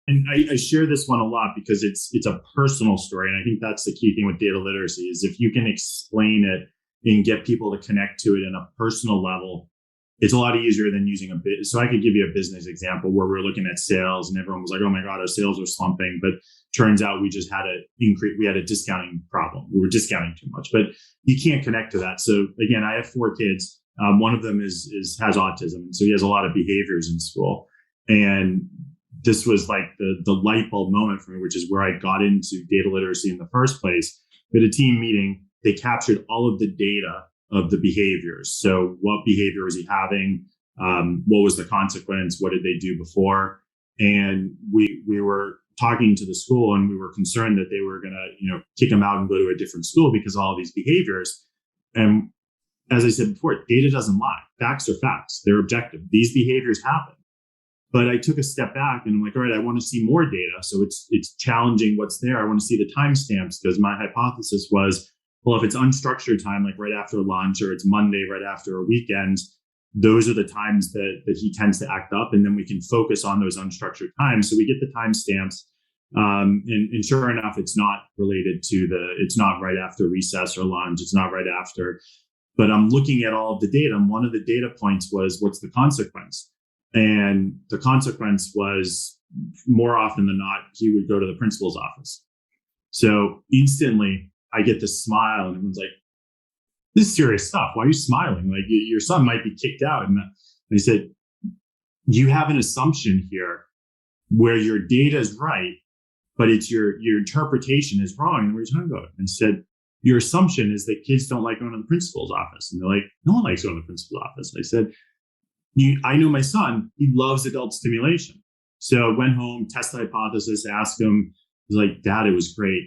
And I share this one a lot because it's a personal story. And I think that's the key thing with data literacy is if you can explain it and get people to connect to it in a personal level, it's a lot easier than using a bit. So I could give you a business example where we're looking at sales and everyone was like, oh my God, our sales are slumping. But turns out we just had we had a discounting problem. We were discounting too much, but you can't connect to that. So again, I have 4 kids. One of them has autism. And so he has a lot of behaviors in school. And this was like the light bulb moment for me, which is where I got into data literacy in the first place. We had a team meeting. They captured all of the data of the behaviors. So what behavior was he having? What was the consequence? What did they do before? And we were talking to the school and we were concerned that they were going to, kick him out and go to a different school because of all these behaviors. And as I said before, data doesn't lie. Facts are facts. They're objective. These behaviors happen. But I took a step back and I'm like, all right, I want to see more data. So it's challenging what's there. I want to see the timestamps because my hypothesis was, well, if it's unstructured time, like right after lunch or it's Monday, right after a weekend, those are the times that he tends to act up. And then we can focus on those unstructured times. So we get the timestamps. And sure enough, it's not related to it's not right after recess or lunch. It's not right after. But I'm looking at all of the data. And one of the data points was, what's the consequence? And the consequence was more often than not, he would go to the principal's office. So instantly I get this smile and everyone's like, this is serious stuff. Why are you smiling? Like your son might be kicked out. And they said, you have an assumption here where your data is right, but it's your interpretation is wrong. And what are you talking about? And said, your assumption is that kids don't like going to the principal's office. And they're like, no one likes going to the principal's office. I said, I know my son, he loves adult stimulation. So I went home, tested the hypothesis, asked him, he was like, Dad, it was great.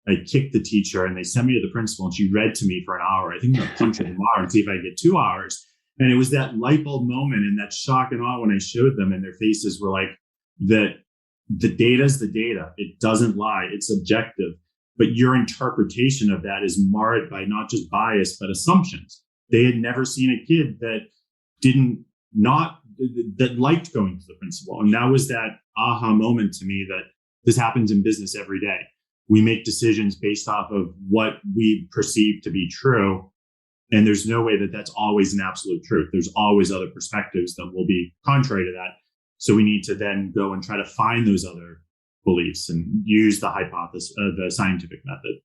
I kicked the teacher and they sent me to the principal and she read to me for an hour. I think I'm going to punch her tomorrow and see if I get 2 hours. And it was that light bulb moment and that shock and awe when I showed them and their faces were like, that the data is the data. It doesn't lie. It's objective. But your interpretation of that is marred by not just bias, but assumptions. They had never seen a kid that that liked going to the principal. And that was that aha moment to me that this happens in business every day. We make decisions based off of what we perceive to be true. And there's no way that that's always an absolute truth. There's always other perspectives that will be contrary to that. So we need to then go and try to find those other beliefs and use the hypothesis, the scientific method.